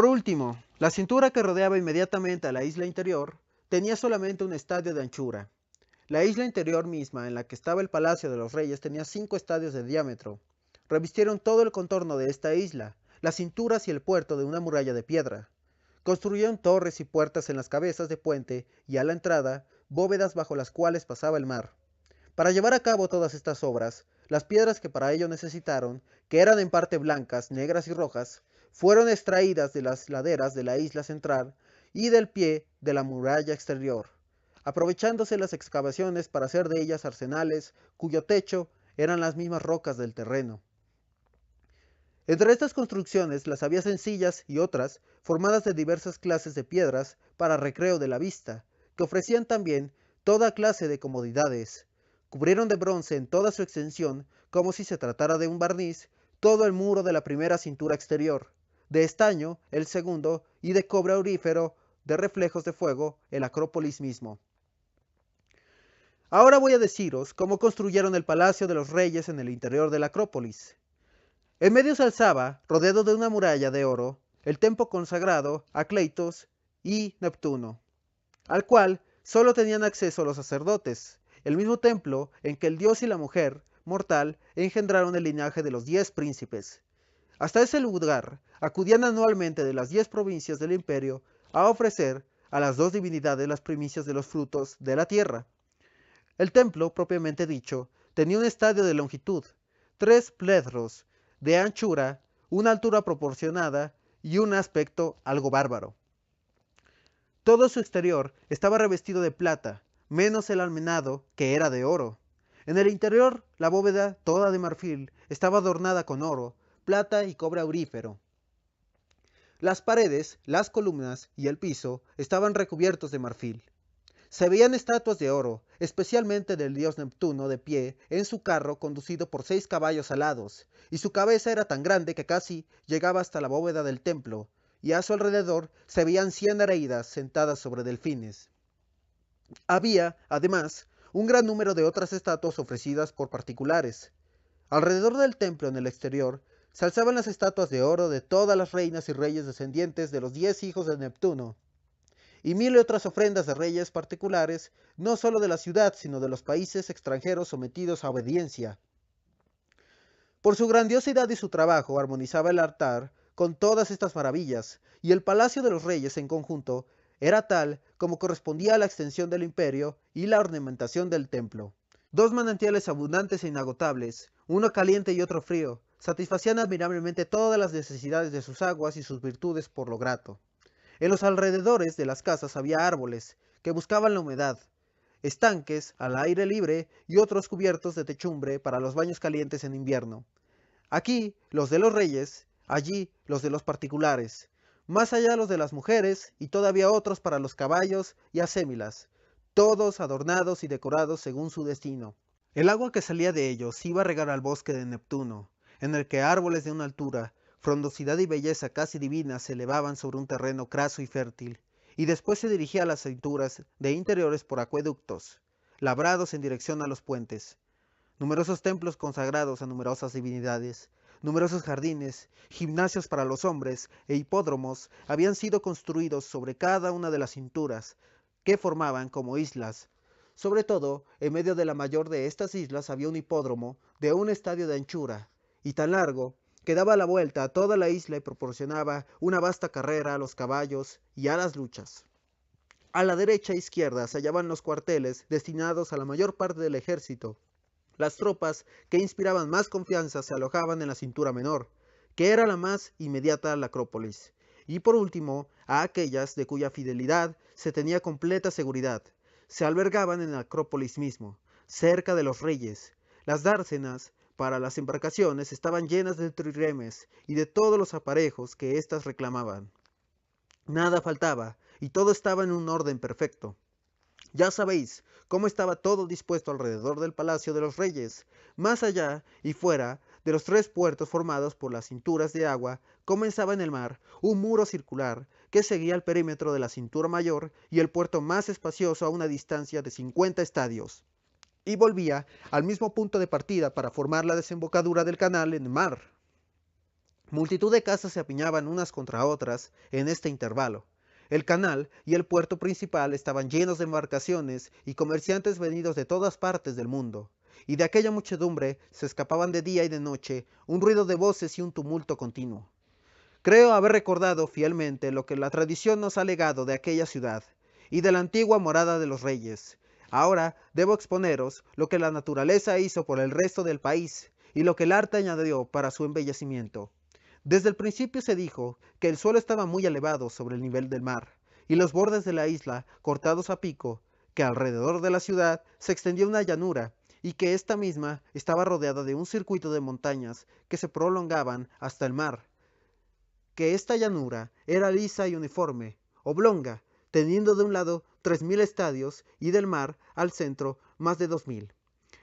Por último, la cintura que rodeaba inmediatamente a la isla interior tenía solamente un estadio de anchura. La isla interior misma, en la que estaba el Palacio de los Reyes, tenía 5 estadios de diámetro. Revistieron todo el contorno de esta isla, las cinturas y el puerto de una muralla de piedra. Construyeron torres y puertas en las cabezas de puente y a la entrada, bóvedas bajo las cuales pasaba el mar. Para llevar a cabo todas estas obras, las piedras que para ello necesitaron, que eran en parte blancas, negras y rojas, fueron extraídas de las laderas de la isla central y del pie de la muralla exterior, aprovechándose las excavaciones para hacer de ellas arsenales, cuyo techo eran las mismas rocas del terreno. Entre estas construcciones las había sencillas y otras formadas de diversas clases de piedras para recreo de la vista, que ofrecían también toda clase de comodidades. Cubrieron de bronce en toda su extensión, como si se tratara de un barniz, todo el muro de la primera cintura exterior, de estaño el segundo y de cobre aurífero de reflejos de fuego el Acrópolis mismo. Ahora voy a deciros cómo construyeron el Palacio de los Reyes en el interior de la Acrópolis. En medio se alzaba, rodeado de una muralla de oro, el templo consagrado a Cleitos y Neptuno, al cual solo tenían acceso los sacerdotes, el mismo templo en que el dios y la mujer mortal engendraron el linaje de los 10 príncipes. Hasta ese lugar acudían anualmente de las 10 provincias del imperio a ofrecer a las 2 divinidades las primicias de los frutos de la tierra. El templo, propiamente dicho, tenía un estadio de longitud, 3 pledros, de anchura, una altura proporcionada y un aspecto algo bárbaro. Todo su exterior estaba revestido de plata, menos el almenado, que era de oro. En el interior, la bóveda, toda de marfil, estaba adornada con oro, plata y cobre aurífero. Las paredes, las columnas y el piso estaban recubiertos de marfil. Se veían estatuas de oro, especialmente del dios Neptuno de pie en su carro conducido por 6 caballos alados, y su cabeza era tan grande que casi llegaba hasta la bóveda del templo, y a su alrededor se veían 100 nereidas sentadas sobre delfines. Había, además, un gran número de otras estatuas ofrecidas por particulares. Alrededor del templo en el exterior se alzaban las estatuas de oro de todas las reinas y reyes descendientes de los 10 hijos de Neptuno, y 1000 otras ofrendas de reyes particulares, no solo de la ciudad, sino de los países extranjeros sometidos a obediencia. Por su grandiosidad y su trabajo armonizaba el altar con todas estas maravillas, y el palacio de los reyes en conjunto era tal como correspondía a la extensión del imperio y la ornamentación del templo. 2 manantiales abundantes e inagotables, uno caliente y otro frío, satisfacían admirablemente todas las necesidades de sus aguas y sus virtudes por lo grato. En los alrededores de las casas había árboles que buscaban la humedad, estanques al aire libre y otros cubiertos de techumbre para los baños calientes en invierno. Aquí los de los reyes, allí los de los particulares, más allá los de las mujeres y todavía otros para los caballos y acémilas, todos adornados y decorados según su destino. El agua que salía de ellos iba a regar al bosque de Neptuno, en el que árboles de una altura, frondosidad y belleza casi divinas se elevaban sobre un terreno craso y fértil, y después se dirigía a las cinturas de interiores por acueductos, labrados en dirección a los puentes. Numerosos templos consagrados a numerosas divinidades, numerosos jardines, gimnasios para los hombres e hipódromos habían sido construidos sobre cada una de las cinturas, que formaban como islas. Sobre todo, en medio de la mayor de estas islas había un hipódromo de un estadio de anchura, y tan largo, que daba la vuelta a toda la isla y proporcionaba una vasta carrera a los caballos y a las luchas. A la derecha e izquierda se hallaban los cuarteles destinados a la mayor parte del ejército. Las tropas que inspiraban más confianza se alojaban en la cintura menor, que era la más inmediata a la Acrópolis, y por último a aquellas de cuya fidelidad se tenía completa seguridad. Se albergaban en la Acrópolis mismo, cerca de los reyes. Las dársenas para las embarcaciones estaban llenas de triremes y de todos los aparejos que éstas reclamaban. Nada faltaba, y todo estaba en un orden perfecto. Ya sabéis cómo estaba todo dispuesto alrededor del palacio de los reyes. Más allá y fuera de los 3 puertos formados por las cinturas de agua, comenzaba en el mar un muro circular que seguía el perímetro de la cintura mayor y el puerto más espacioso a una distancia de 50 estadios, y volvía al mismo punto de partida para formar la desembocadura del canal en el mar. Multitud de casas se apiñaban unas contra otras en este intervalo. El canal y el puerto principal estaban llenos de embarcaciones y comerciantes venidos de todas partes del mundo, y de aquella muchedumbre se escapaban de día y de noche un ruido de voces y un tumulto continuo. Creo haber recordado fielmente lo que la tradición nos ha legado de aquella ciudad y de la antigua morada de los reyes. Ahora debo exponeros lo que la naturaleza hizo por el resto del país y lo que el arte añadió para su embellecimiento. Desde el principio se dijo que el suelo estaba muy elevado sobre el nivel del mar, y los bordes de la isla cortados a pico, que alrededor de la ciudad se extendía una llanura, y que ésta misma estaba rodeada de un circuito de montañas que se prolongaban hasta el mar, que esta llanura era lisa y uniforme, oblonga, teniendo de un lado 3000 estadios y del mar al centro más de 2000.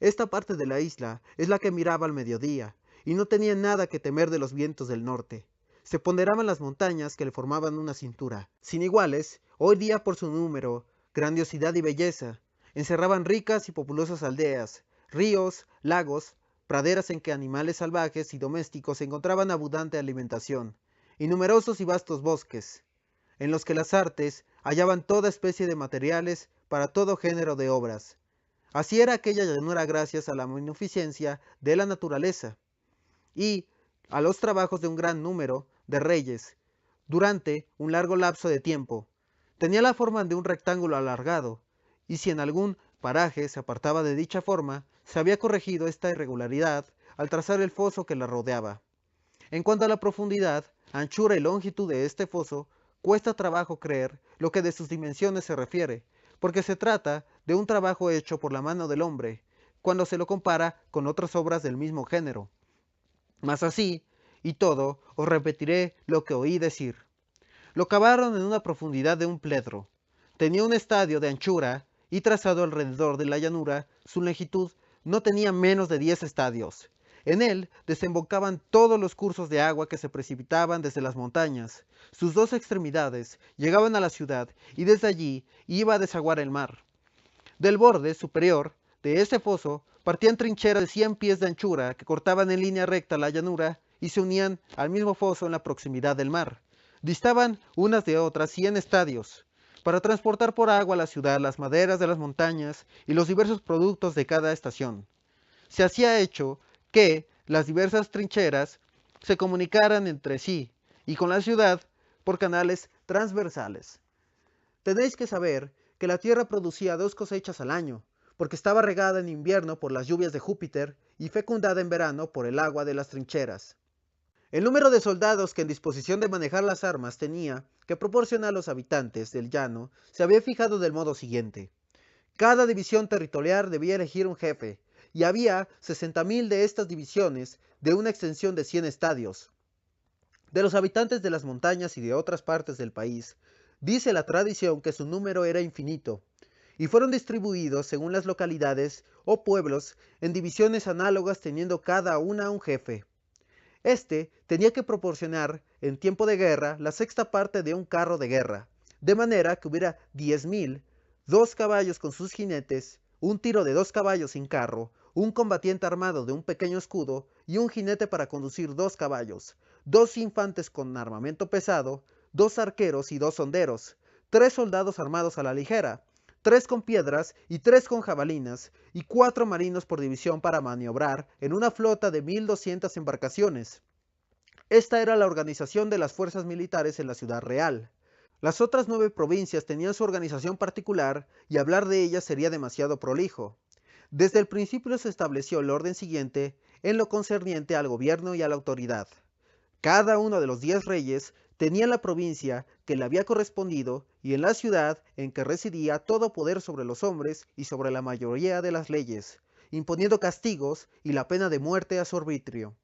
Esta parte de la isla es la que miraba al mediodía, y no tenía nada que temer de los vientos del norte. Se ponderaban las montañas que le formaban una cintura, sin iguales, hoy día por su número, grandiosidad y belleza. Encerraban ricas y populosas aldeas, ríos, lagos, praderas en que animales salvajes y domésticos encontraban abundante alimentación, y numerosos y vastos bosques, en los que las artes hallaban toda especie de materiales para todo género de obras. Así era aquella llanura gracias a la magnificencia de la naturaleza y a los trabajos de un gran número de reyes durante un largo lapso de tiempo. Tenía la forma de un rectángulo alargado, y si en algún paraje se apartaba de dicha forma, se había corregido esta irregularidad al trazar el foso que la rodeaba. En cuanto a la profundidad, anchura y longitud de este foso, cuesta trabajo creer lo que de sus dimensiones se refiere, porque se trata de un trabajo hecho por la mano del hombre, cuando se lo compara con otras obras del mismo género. Mas así, y todo, os repetiré lo que oí decir. Lo cavaron en una profundidad de un pledro. Tenía un estadio de anchura, y trazado alrededor de la llanura, su longitud no tenía menos de 10 estadios. En él desembocaban todos los cursos de agua que se precipitaban desde las montañas. Sus dos extremidades llegaban a la ciudad, y desde allí iba a desaguar el mar. Del borde superior de ese foso partían trincheras de 100 pies de anchura que cortaban en línea recta la llanura y se unían al mismo foso en la proximidad del mar. Distaban unas de otras 100 estadios, para transportar por agua a la ciudad las maderas de las montañas y los diversos productos de cada estación. Se hacía hecho que las diversas trincheras se comunicaran entre sí y con la ciudad por canales transversales. Tenéis que saber que la tierra producía 2 cosechas al año, porque estaba regada en invierno por las lluvias de Júpiter y fecundada en verano por el agua de las trincheras. El número de soldados que en disposición de manejar las armas tenía que proporcionar a los habitantes del llano se había fijado del modo siguiente. Cada división territorial debía elegir un jefe, y había 60.000 de estas divisiones de una extensión de 100 estadios. De los habitantes de las montañas y de otras partes del país, dice la tradición que su número era infinito, y fueron distribuidos según las localidades o pueblos en divisiones análogas teniendo cada una un jefe. Este tenía que proporcionar en tiempo de guerra la sexta parte de un carro de guerra, de manera que hubiera 10.000, 2 caballos con sus jinetes, un tiro de 2 caballos sin carro, un combatiente armado de un pequeño escudo y un jinete para conducir 2 caballos, 2 infantes con armamento pesado, 2 arqueros y 2 honderos, 3 soldados armados a la ligera, 3 con piedras y 3 con jabalinas, y 4 marinos por división para maniobrar en una flota de 1200 embarcaciones. Esta era la organización de las fuerzas militares en la ciudad real. Las otras 9 provincias tenían su organización particular, y hablar de ellas sería demasiado prolijo. Desde el principio se estableció el orden siguiente en lo concerniente al gobierno y a la autoridad. Cada uno de los 10 reyes tenía la provincia que le había correspondido y en la ciudad en que residía todo poder sobre los hombres y sobre la mayoría de las leyes, imponiendo castigos y la pena de muerte a su arbitrio.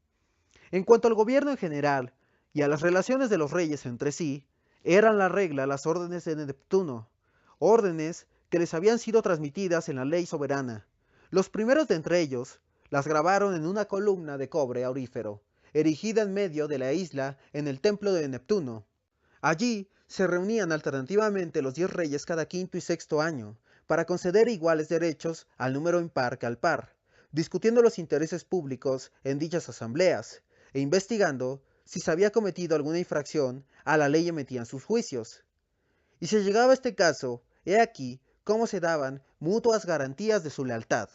En cuanto al gobierno en general y a las relaciones de los reyes entre sí, eran la regla las órdenes de Neptuno, órdenes que les habían sido transmitidas en la ley soberana. Los primeros de entre ellos las grabaron en una columna de cobre aurífero, erigida en medio de la isla en el templo de Neptuno. Allí se reunían alternativamente los 10 reyes cada quinto y sexto año, para conceder iguales derechos al número impar que al par, discutiendo los intereses públicos en dichas asambleas, e investigando Si se había cometido alguna infracción, a la ley emitían sus juicios. Y si llegaba a este caso, he aquí cómo se daban mutuas garantías de su lealtad.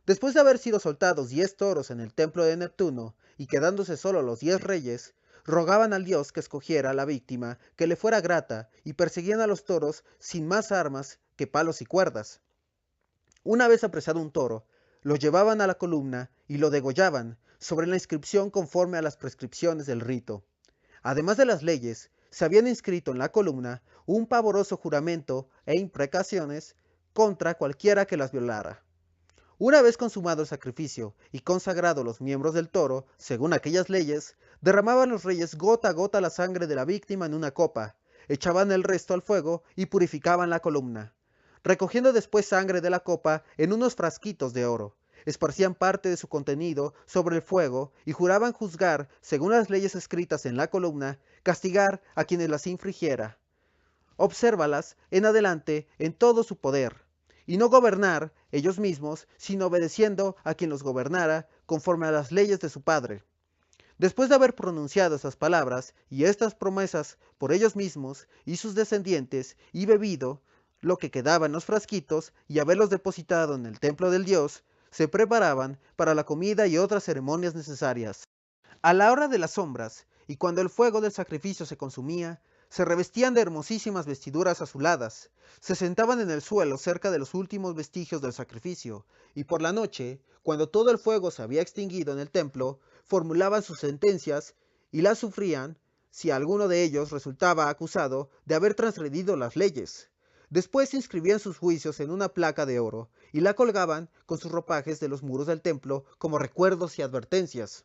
Después de haber sido soltados 10 toros en el templo de Neptuno, y quedándose solo los 10 reyes, rogaban al dios que escogiera a la víctima que le fuera grata, y perseguían a los toros sin más armas que palos y cuerdas. Una vez apresado un toro, lo llevaban a la columna y lo degollaban, sobre la inscripción conforme a las prescripciones del rito. Además de las leyes, se habían inscrito en la columna un pavoroso juramento e imprecaciones contra cualquiera que las violara. Una vez consumado el sacrificio y consagrados los miembros del toro, según aquellas leyes, derramaban los reyes gota a gota la sangre de la víctima en una copa, echaban el resto al fuego y purificaban la columna. Recogiendo después sangre de la copa en unos frasquitos de oro, esparcían parte de su contenido sobre el fuego y juraban juzgar, según las leyes escritas en la columna, castigar a quienes las infringiera. Obsérvalas en adelante en todo su poder, y no gobernar ellos mismos, sino obedeciendo a quien los gobernara conforme a las leyes de su padre. Después de haber pronunciado estas palabras y estas promesas por ellos mismos y sus descendientes, y bebido lo que quedaba en los frasquitos, y haberlos depositado en el templo del dios, se preparaban para la comida y otras ceremonias necesarias. A la hora de las sombras, y cuando el fuego del sacrificio se consumía, se revestían de hermosísimas vestiduras azuladas, se sentaban en el suelo cerca de los últimos vestigios del sacrificio, y por la noche, cuando todo el fuego se había extinguido en el templo, formulaban sus sentencias y las sufrían si alguno de ellos resultaba acusado de haber transgredido las leyes. Después inscribían sus juicios en una placa de oro y la colgaban con sus ropajes de los muros del templo como recuerdos y advertencias.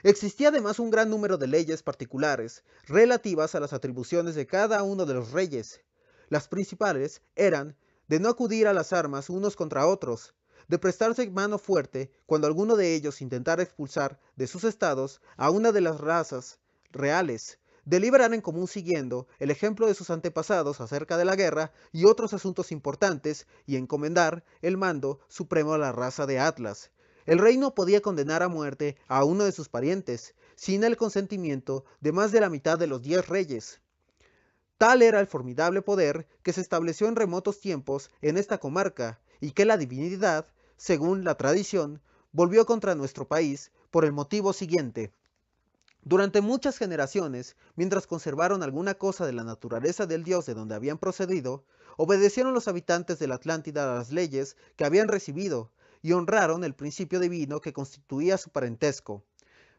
Existía además un gran número de leyes particulares relativas a las atribuciones de cada uno de los reyes. Las principales eran de no acudir a las armas unos contra otros, de prestarse mano fuerte cuando alguno de ellos intentara expulsar de sus estados a una de las razas reales, de liberar en común siguiendo el ejemplo de sus antepasados acerca de la guerra y otros asuntos importantes y encomendar el mando supremo a la raza de Atlas. El rey no podía condenar a muerte a uno de sus parientes, sin el consentimiento de más de la mitad de los 10 reyes. Tal era el formidable poder que se estableció en remotos tiempos en esta comarca, y que la divinidad, según la tradición, volvió contra nuestro país por el motivo siguiente. Durante muchas generaciones, mientras conservaron alguna cosa de la naturaleza del dios de donde habían procedido, obedecieron los habitantes de la Atlántida a las leyes que habían recibido, y honraron el principio divino que constituía su parentesco.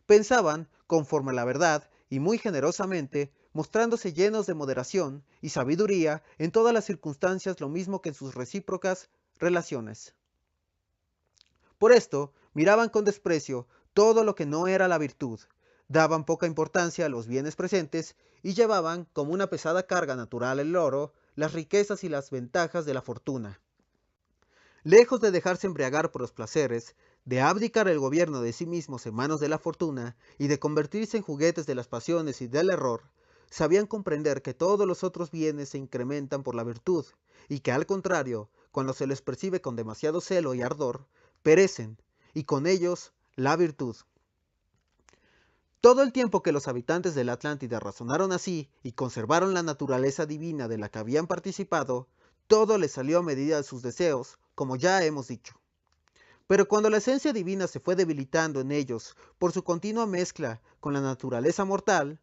Pensaban, conforme a la verdad, y muy generosamente, mostrándose llenos de moderación y sabiduría en todas las circunstancias, lo mismo que en sus recíprocas relaciones. Por esto, miraban con desprecio todo lo que no era la virtud, daban poca importancia a los bienes presentes y llevaban como una pesada carga natural el oro, las riquezas y las ventajas de la fortuna. Lejos de dejarse embriagar por los placeres, de abdicar el gobierno de sí mismos en manos de la fortuna y de convertirse en juguetes de las pasiones y del error, sabían comprender que todos los otros bienes se incrementan por la virtud y que al contrario, cuando se les percibe con demasiado celo y ardor, perecen, y con ellos la virtud. Todo el tiempo que los habitantes de la Atlántida razonaron así y conservaron la naturaleza divina de la que habían participado, todo les salió a medida de sus deseos, como ya hemos dicho. Pero cuando la esencia divina se fue debilitando en ellos por su continua mezcla con la naturaleza mortal,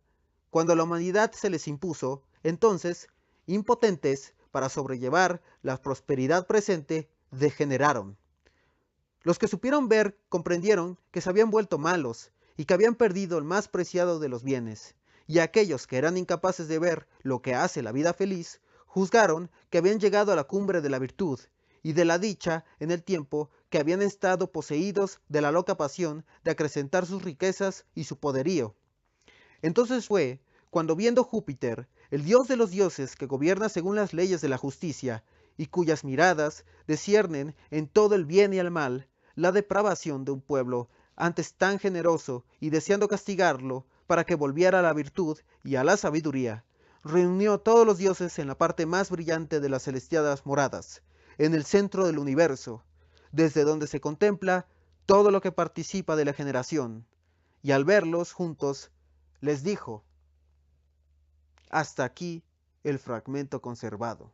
cuando la humanidad se les impuso, entonces, impotentes para sobrellevar la prosperidad presente, degeneraron. Los que supieron ver comprendieron que se habían vuelto malos y que habían perdido el más preciado de los bienes, y aquellos que eran incapaces de ver lo que hace la vida feliz, juzgaron que habían llegado a la cumbre de la virtud y de la dicha en el tiempo que habían estado poseídos de la loca pasión de acrecentar sus riquezas y su poderío. Entonces fue cuando, viendo Júpiter, el dios de los dioses que gobierna según las leyes de la justicia y cuyas miradas disciernen en todo el bien y el mal, la depravación de un pueblo antes tan generoso y deseando castigarlo para que volviera a la virtud y a la sabiduría, reunió todos los dioses en la parte más brillante de las celestiadas moradas, en el centro del universo, desde donde se contempla todo lo que participa de la generación, y al verlos juntos les dijo: hasta aquí el fragmento conservado.